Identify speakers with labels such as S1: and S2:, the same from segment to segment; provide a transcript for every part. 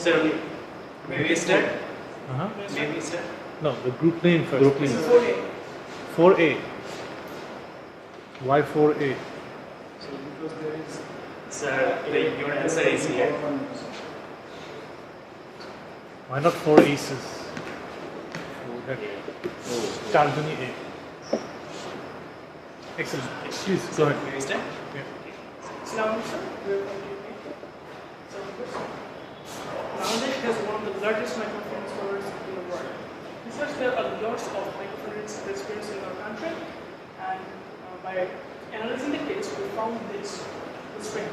S1: Sir, maybe start.
S2: Maybe start.
S3: No, the group name first.
S2: Group name.
S4: 4A.
S3: 4A. Why 4A?
S4: So because there is.
S1: Sir, your answer is here.
S3: Why not 4 aces? Chalguni A. Excellent. Please go ahead.
S1: Maybe start.
S4: Islamic, sir. Bangladesh has one of the largest microfinance programs in the world. Research there are lots of microfinance experience in our country, and by analyzing the case, we found this strength.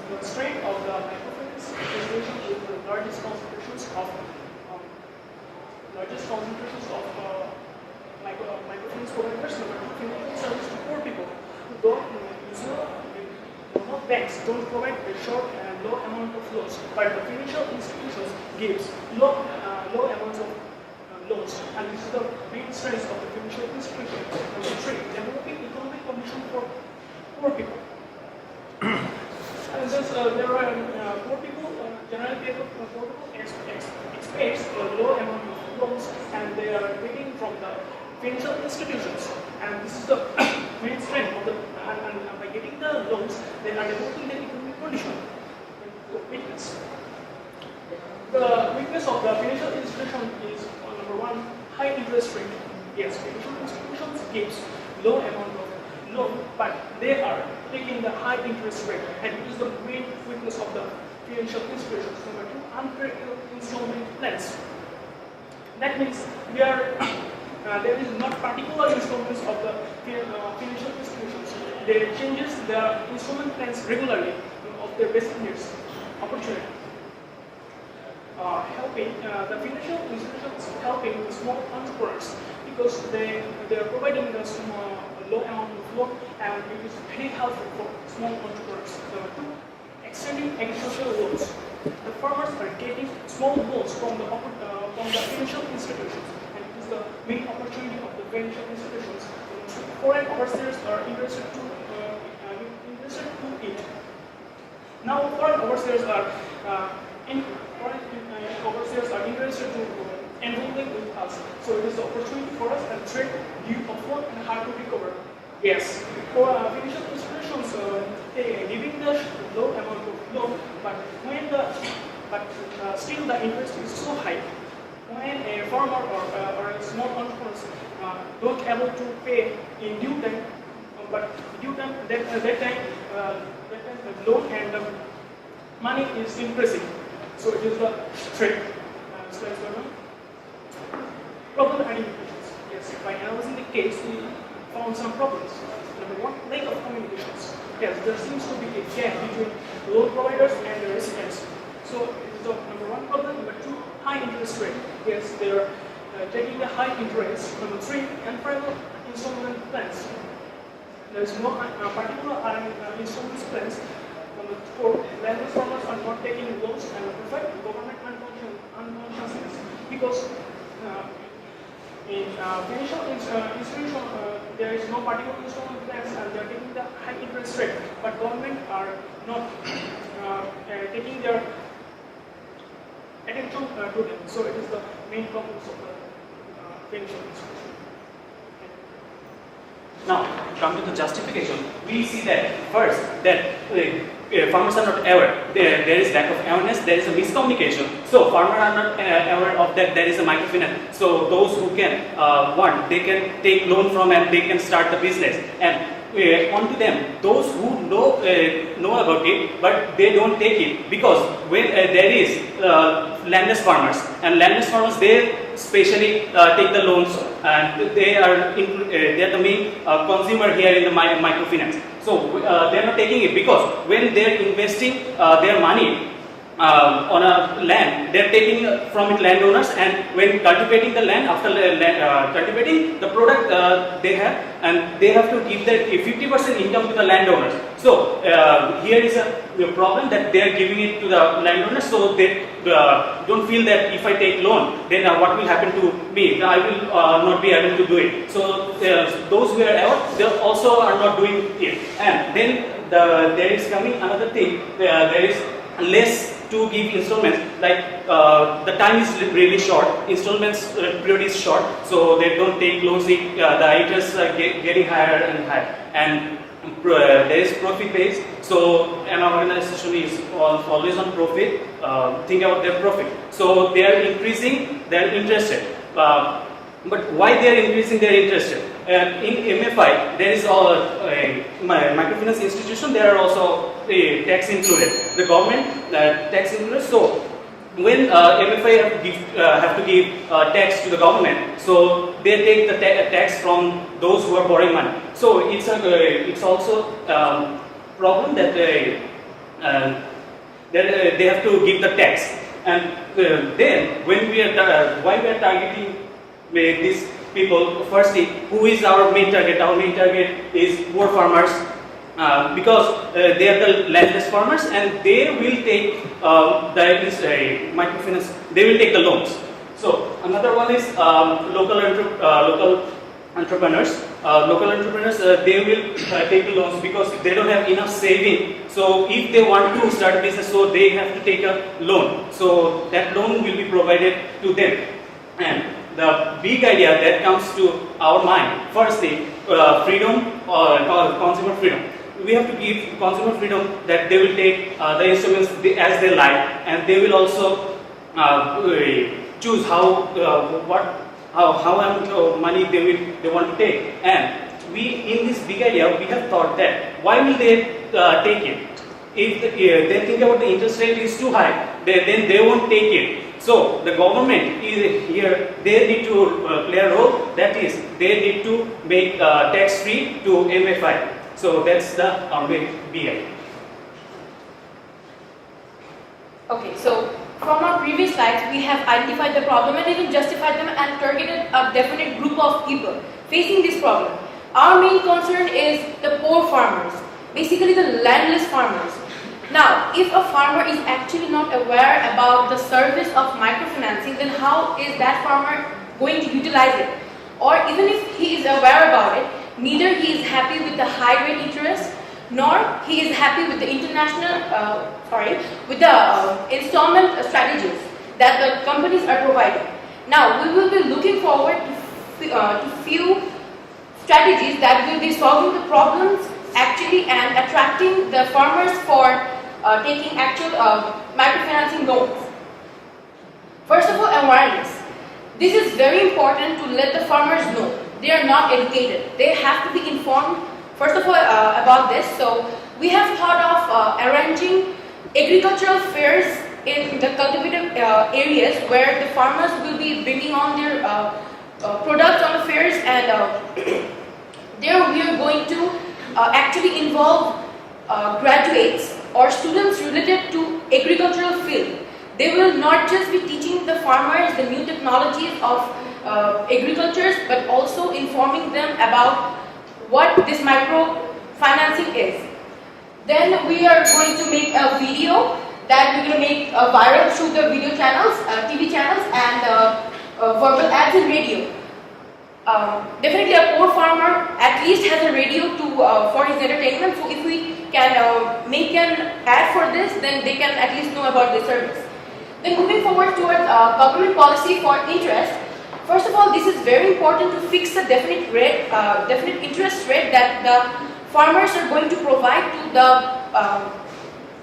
S4: The strength of the microfinance institution is the largest concentrations of microfinance providers, financial service to poor people who don't banks don't provide a short and low amount of loans, but the financial institutions gives low amounts of loans, and this is the main strength of the financial institution. Number 3, developing economic conditions for poor people. And since there are poor people, generally poor people expect a low amount of loans, and they are taking from the financial institutions, and this is the main strength of the. And by getting the loans, they are developing the economic condition. Weakness. The weakness of the financial institution is number 1, high interest rate. Yes, financial institutions gives low amount of loan, but they are taking the high interest rate, and it is the main weakness of the financial institutions. Number 2, unpredictable installment plans. That means there is not particular installments of the financial institutions. They changes the installment plans regularly of their basic needs. Opportunity. Helping the financial institutions helping the small entrepreneurs because they are providing a low amount of loan, and it is very helpful for small entrepreneurs. Number 2, extending agricultural loans. The farmers are getting small loans from the financial institutions, and it is the main opportunity of the financial institutions. Foreign overseers are interested to it. Now, foreign overseers are interested to enrolling with us. So it is the opportunity for us and trade due upfront and hard to recover. Yes, for financial institutions, giving the low amount of loan, but still the interest is so high. When a farmer or a small entrepreneur don't able to pay in due time, but due time that time the loan and the money is increasing. So it is the trade. Problem identifications. Yes, by analyzing the case, we found some problems. Number 1, lack of communications. Yes, there seems to be a gap between loan providers and the residents. So it is the number 1 problem. Number 2, high interest rate. Yes, they are taking the high interest. Number 3, unparalleled installment plans. There is no particular installment plans. Number 4, landlord farmers are not taking loans, and number 5, government unconsciousness. Because in financial institution, there is no particular installment plans, and they are taking the high interest rate, but government are not taking their attention to them. So it is the main problems of the financial institution.
S1: Now, come to the justification. We see that first that farmers are not aware. There is lack of awareness. There is a miscommunication. So farmers are not aware of that. There is a microfinance. So those who can they can take loan from and they can start the business. And onto them, those who know about it, but they don't take it because when there is landless farmers, and landless farmers they especially take the loans, and they are the main consumer here in the microfinance. So they are not taking it because when they are investing their money on a land, they are taking from it landowners, and when cultivating the land, after cultivating the product they have, and they have to give their 50% income to the landowners. So here is a problem that they are giving it to the landowners, so they don't feel that if I take loan, then what will happen to me? I will not be able to do it. So those who are out, they also are not doing it. And then there is coming another thing. There is less to give installments, like the time is really short, installments period is short, so they don't take loans, the interests are getting higher and higher, and there is profit based, so an organization is always on profit, think about their profit, so they are increasing their interested. But why they are increasing their interest? In MFI, there is a microfinance institution. There are also tax included. The government tax included. So when MFI have to give tax to the government, so they take the tax from those who are borrowing money. So it's also problem that they have to give the tax. And then when we are why we are targeting these people, firstly, who is our main target? Our main target is poor farmers, because they are the landless farmers, and they will take microfinance. They will take the loans. So another one is local entrepreneurs. Local entrepreneurs, they will take the loans because they don't have enough saving. So if they want to start a business, so they have to take a loan. So that loan will be provided to them. And the big idea that comes to our mind, firstly, freedom or consumer freedom. We have to give consumer freedom that they will take the instruments as they like, and they will also choose how much money they want to take. And we, in this big idea, we have thought that why will they take it? If they think about the interest rate is too high, then they won't take it. So the government is here, they need to play a role, that is, they need to make tax free to MFI. So that's the BI.
S5: Okay, so from our previous slides, we have identified the problem and even justified them and targeted a definite group of people facing this problem. Our main concern is the poor farmers, basically the landless farmers. Now, if a farmer is actually not aware about the service of microfinancing, then how is that farmer going to utilize it? Or even if he is aware about it, neither he is happy with the high rate interest, nor he is happy with the with the installment strategies that the companies are providing. Now, we will be looking forward to few strategies that will be solving the problems actually and attracting the farmers for taking actual microfinancing loans. First of all, awareness. This is very important to let the farmers know. They are not educated. They have to be informed, first of all, about this. So we have thought of arranging agricultural fairs in the cultivated areas where the farmers will be bringing on their products on the fairs, and there we are going to actually involve graduates or students related to agricultural field. They will not just be teaching the farmers the new technologies of agriculture, but also informing them about what this microfinancing is. Then we are going to make a video that we're going to make viral through the video channels, TV channels, and verbal ads in radio. Definitely a poor farmer at least has a radio to for his entertainment, so if we can make an ad for this, then they can at least know about the service. Then moving forward towards government policy for interest. First of all, this is very important to fix a definite interest rate that the farmers are going to provide to the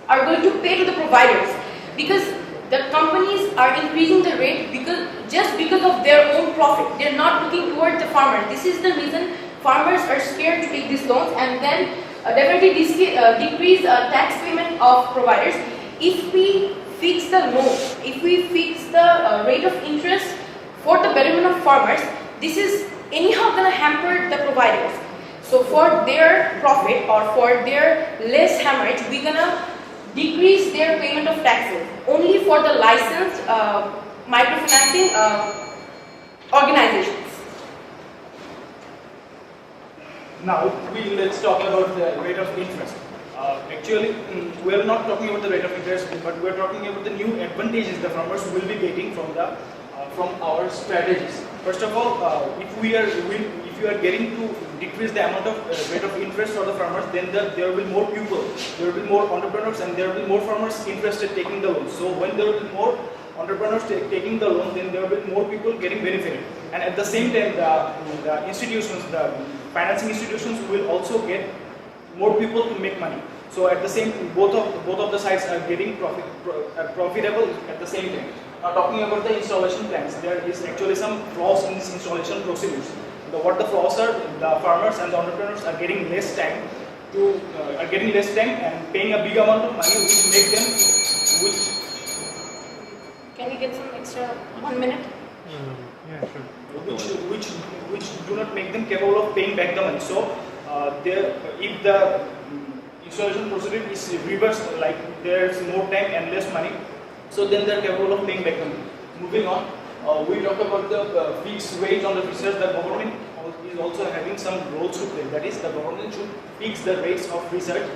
S5: are going to pay to the providers, because the companies are increasing the rate just because of their own profit. They're not looking towards the farmers. This is the reason farmers are scared to take these loans, and then definitely decrease tax payment of providers. If we fix the loan, if we fix the rate of interest for the betterment of farmers, this is anyhow going to hamper the providers. So for their profit or for their less hemorrhage, we're going to decrease their payment of taxes only for the licensed microfinancing organizations.
S2: Now, let's talk about the rate of interest. Actually, we are not talking about the rate of interest, but we are talking about the new advantages the farmers will be getting from our strategies. First of all, if if you are getting to decrease the amount of rate of interest for the farmers, then there will be more people, there will be more entrepreneurs, and there will be more farmers interested taking the loan. So when there will be more entrepreneurs taking the loan, then there will be more people getting benefited. And at the same time, the institutions, the financing institutions will also get more people to make money. So at the same, both of the sides are getting profitable at the same time. Now talking about the installation plans, there is actually some flaws in this installation procedures. What the flaws are, the farmers and the entrepreneurs are getting less time and paying a big amount of money, which make them,
S5: Can we get some extra 1 minute?
S3: Yeah, sure.
S2: which do not make them capable of paying back the money. So if the installation procedure is reversed, like there is more time and less money, so then they are capable of paying back the money. Moving on, we talked about the fixed rate on the research. The government is also having some roles to play. That is, the government should fix the rates of research,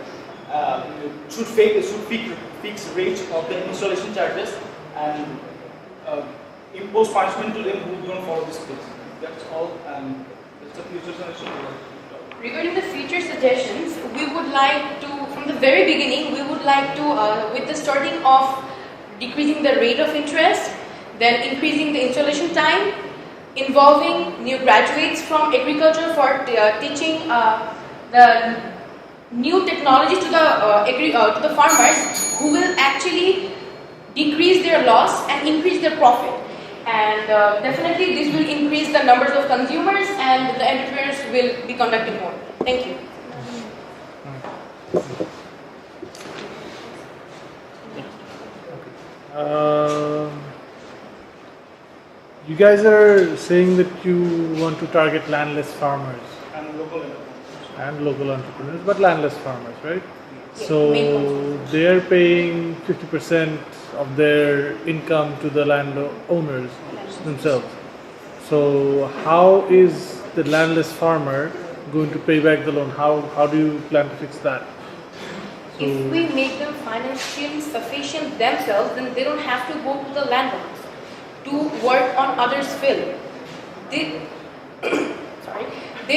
S2: should fix rates of the installation charges, and impose punishment to them who don't follow this place. That's all, and that's the future suggestion.
S5: Regarding the future suggestions, we would like to, from the very beginning, we would like to, with the starting of decreasing the rate of interest, then increasing the installation time, involving new graduates from agriculture for teaching the new technology to the farmers, who will actually decrease their loss and increase their profit. And definitely this will increase the numbers of consumers, and the entrepreneurs will be conducting more. Thank you.
S3: You guys are saying that you want to target landless farmers and local entrepreneurs, but landless farmers, right? So they are paying 50% of their income to the landowners themselves. So how is the landless farmer going to pay back the loan? How do you plan to fix that? So
S5: If we make them financially sufficient themselves, then they don't have to go to the landowners to work on others' field. They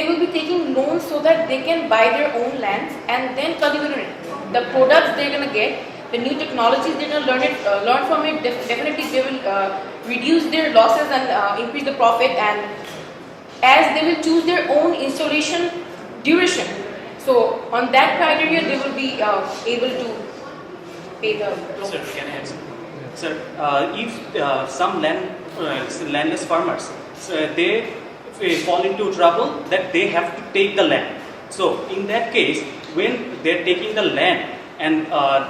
S5: will be taking loans so that they can buy their own lands and then cultivate it. The products they're going to get, the new technologies they're going to learn from it, definitely they will reduce their losses and increase the profit, and as they will choose their own installation duration. So on that criteria, they will be able to pay the loan.
S1: Sir, can I add something? Sir, if some landless farmers, they fall into trouble that they have to take the land. So in that case, when they're taking the land and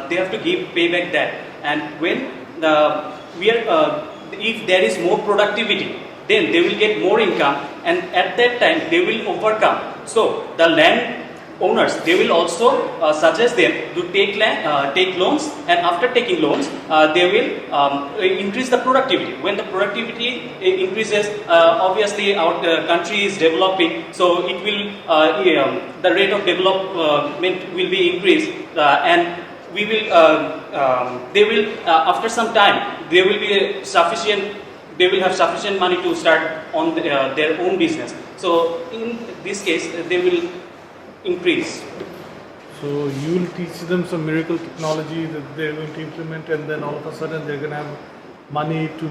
S1: they have to pay back that, and when if there is more productivity, then they will get more income, and at that time they will overcome. So the land owners, they will also suggest them to take loans, and after taking loans, they will increase the productivity. When the productivity increases, obviously our country is developing, so it will the rate of development will be increased, and we will they will after some time they will have sufficient money to start on their own business. So in this case, they will increase.
S3: So you will teach them some miracle technology that they're going to implement, and then all of a sudden they're going to have money to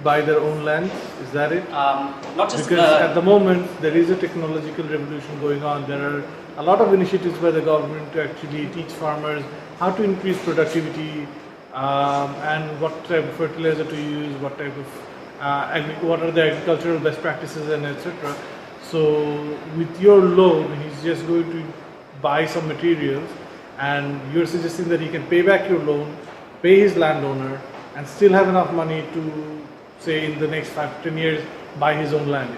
S3: buy their own land. Is that it?
S1: Not just
S3: because at the moment there is a technological revolution going on. There are a lot of initiatives by the government to actually teach farmers how to increase productivity, and what type of fertilizer to use, what type of what are the agricultural best practices, and etc. So with your loan, he's just going to buy some materials, and you're suggesting that he can pay back your loan, pay his landowner, and still have enough money to, say, in the next 5 to 10 years, buy his own land.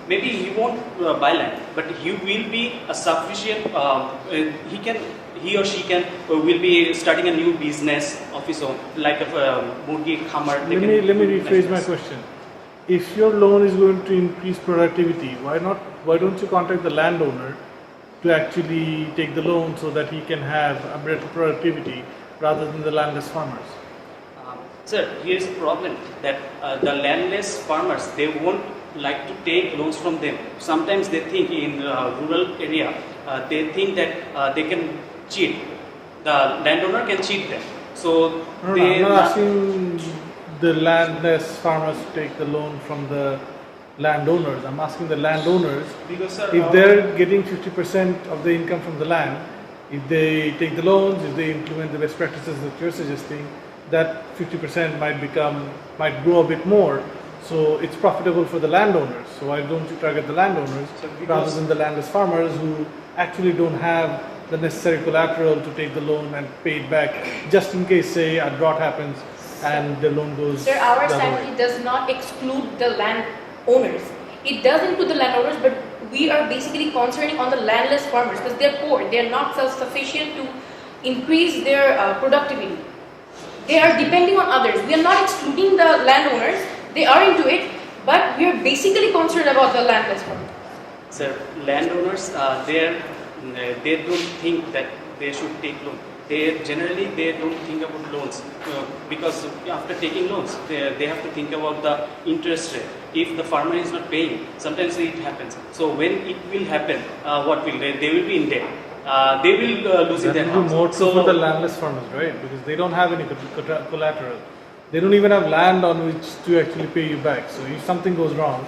S1: Maybe he won't buy land, but he will be a sufficient. He or she will be starting a new business of his own, like a murgi khamar.
S3: Let me rephrase my question. If your loan is going to increase productivity, why don't you contact the landowner to actually take the loan so that he can have a better productivity rather than the landless farmers?
S1: Sir, here's the problem that the landless farmers, they won't like to take loans from them. Sometimes they think in rural area, they think that they can cheat. The landowner can cheat them. So
S3: No,
S1: they
S3: I'm not asking the landless farmers to take the loan from the landowners. I'm asking the landowners,
S2: Because sir,
S3: if they're getting 50% of the income from the land, if they take the loans, if they implement the best practices that you're suggesting, that 50% might grow a bit more. So it's profitable for the landowners. So why don't you target the landowners
S2: So
S3: rather
S2: because-
S3: than the landless farmers who actually don't have the necessary collateral to take the loan and pay it back, just in case, say, a drought happens and the loan goes
S5: Sir, our
S3: the other way.
S5: strategy does not exclude the landowners. It does include the landowners, but we are basically concentrating on the landless farmers because they're poor. They're not self-sufficient to increase their productivity. They are depending on others. We are not excluding the landowners. They are into it, but we are basically concerned about the landless farmers.
S1: Sir, landowners, they don't think that they should take loan. They don't think about loans because after taking loans, they have to think about the interest rate. If the farmer is not paying, sometimes it happens. So when it will happen, what will they will be in debt. They will lose
S3: That
S1: their
S3: will be
S1: house.
S3: more true for the landless farmers, right? Because they don't have any collateral. They don't even have land on which to actually pay you back. So if something goes wrong,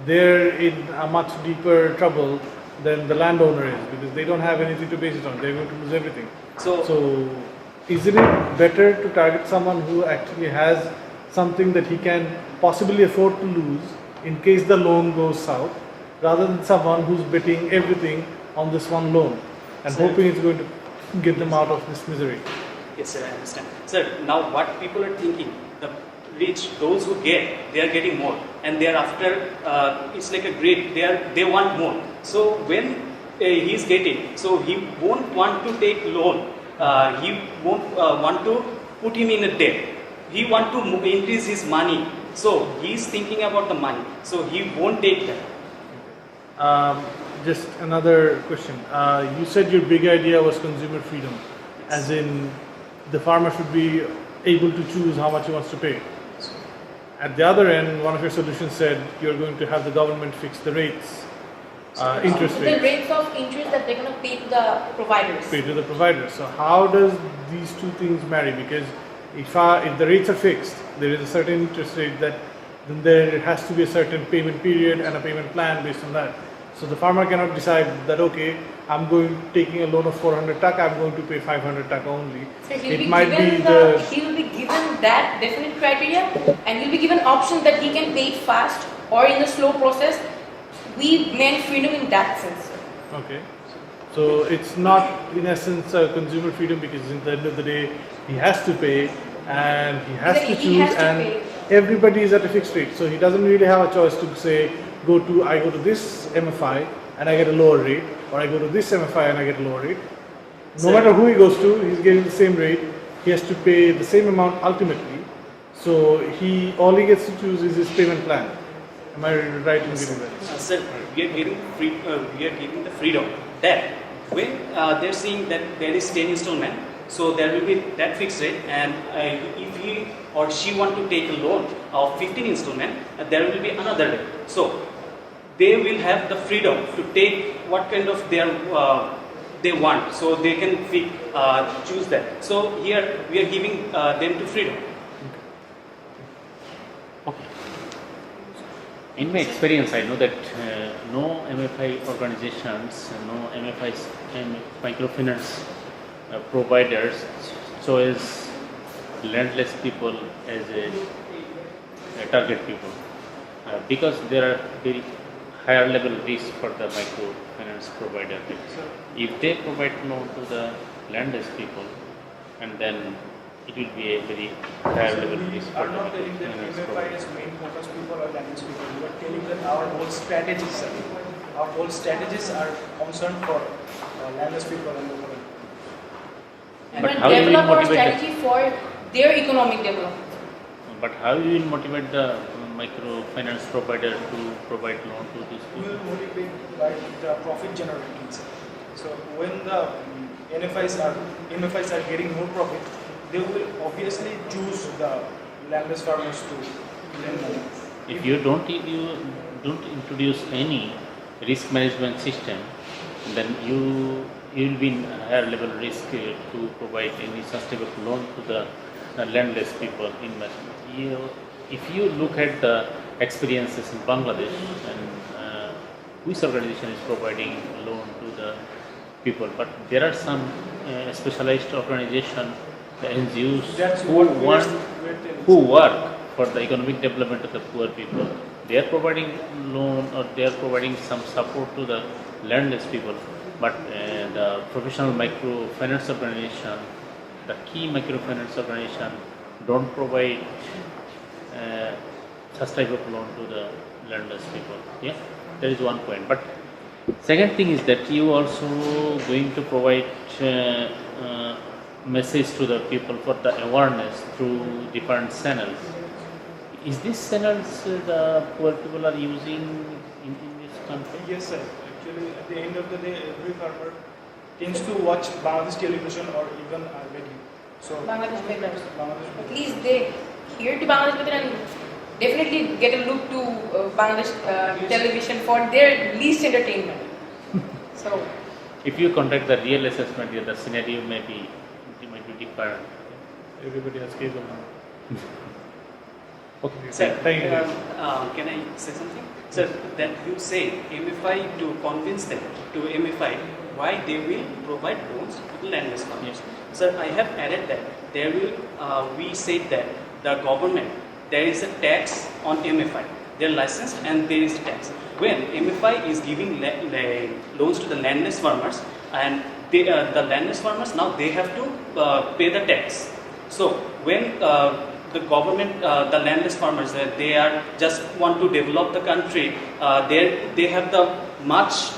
S3: they're in a much deeper trouble than the landowner is because they don't have anything to base it on. They're going to lose everything. So isn't it better to target someone who actually has something that he can possibly afford to lose in case the loan goes south, rather than someone who's betting everything on this one loan and
S1: Sir.
S3: hoping it's going to get them out of this misery?
S1: Yes, sir, I understand. Sir, now what people are thinking, the rich, those who get, they are getting more, and they are after. It's like a greed. They want more. So when he is getting, so he won't want to take loan. He won't want to put him in a debt. He want to increase his money. So he is thinking about the money. So he won't take that.
S3: Just another question. You said your big idea was consumer freedom, as in the farmer should be able to choose how much he wants to pay. At the other end, one of your solutions said you're going to have the government fix the rates, interest
S5: The
S3: rates,
S5: rates of interest that they're going to pay to the providers.
S3: pay to the provider. So how does these two things marry? Because if the rates are fixed, there is a certain interest rate then there has to be a certain payment period and a payment plan based on that. So the farmer cannot decide that, okay, I'm taking a loan of 400 taka, I'm going to pay 500 taka only.
S5: So he
S3: It might be
S5: will be given that definite criteria, and he'll be given options that he can pay it fast or in the slow process. We meant freedom in that sense.
S3: Okay. So it's not in essence a consumer freedom because at the end of the day he has to pay and he has to
S5: He
S3: choose
S5: has to
S3: and
S5: pay.
S3: everybody is at a fixed rate. So he doesn't really have a choice to say I go to this MFI and I get a lower rate, or I go to this MFI and I get a lower rate. No matter who he goes to, he's getting the same rate. He has to pay the same amount ultimately. So all he gets to choose is his payment plan. Am I right in getting that?
S1: Sir, we are giving the freedom that when they're saying that there is 10 installment, so there will be that fixed rate, and if he or she want to take a loan of 15 installment, there will be another rate. So they will have the freedom to take what kind of they want, so they can choose that. So here we are giving them to freedom.
S6: In my experience, I know that no MFI organizations, no MFIs, microfinance providers choose landless people as a target people because there are very higher level risk for the microfinance provider. If they provide loan to the landless people, and then it will be a very higher level risk for
S2: are
S6: the
S2: not telling that
S6: microfinance
S2: MFI
S6: provider.
S2: is main focus people or landless people. We are telling that our whole strategies are concerned for landless people and the women.
S5: And
S6: But
S5: we'll
S6: how do you
S5: develop our
S6: motivate them?
S5: strategy for their economic development.
S6: But how you will motivate the microfinance provider to provide loan to these
S2: We
S6: people?
S2: will motivate by the profit generating. So when the MFIs are getting more profit, they will obviously choose the landless farmers to lend money.
S6: If you don't introduce any risk management system, then you will be in higher level risk to provide any sustainable loan to the landless people in Bangladesh. If you look at the experiences in Bangladesh and which organization is providing loan to the people, but there are some specialized organizations, the NGOs
S2: That's
S6: who
S2: what
S6: who work for the economic development of the poor people. They are providing loan or they are providing some support to the landless people, but the professional microfinance organization, the key microfinance organization don't provide such type of loan to the landless people. Yeah, that is one point. But second thing is that you also going to provide message to the people for the awareness through different channels. Is these channels the poor people are using in this country?
S2: Yes, sir. Actually, at the end of the day, every farmer tends to watch Bangladesh television or even radio. So
S5: Bangladesh papers.
S2: Bangladesh
S5: At least they hear to Bangladesh paper and definitely get a look to Bangladesh television for their least entertainment. So,
S6: If you conduct the real assessment, the scenario might be different.
S3: Everybody has cable now.
S6: Okay.
S1: Sir,
S3: Thank you.
S1: can I say something? Sir, that you say MFI to convince them to MFI why they will provide loans to the landless farmers. Sir, I have added that there will, we said that the government, there is a tax on MFI. They are licensed and there is a tax. When MFI is giving loans to the landless farmers and the landless farmers, now they have to pay the tax. So when the government, the landless farmers, they are just want to develop the country, they have the much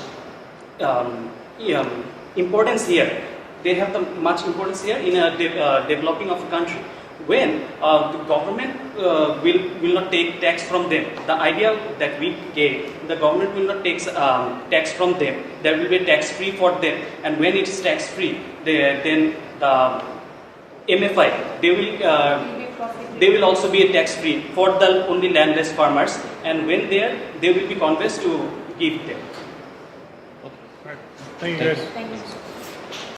S1: importance here. They have the much importance here in developing of a country. When the government will not take tax from them, the idea that we gave, the government will not take tax from them. There will be tax free for them, and when it is tax free, then the MFI they will also be a tax free for the only landless farmers, and when they will be convinced to give them.
S3: Thank you guys.
S5: thank you.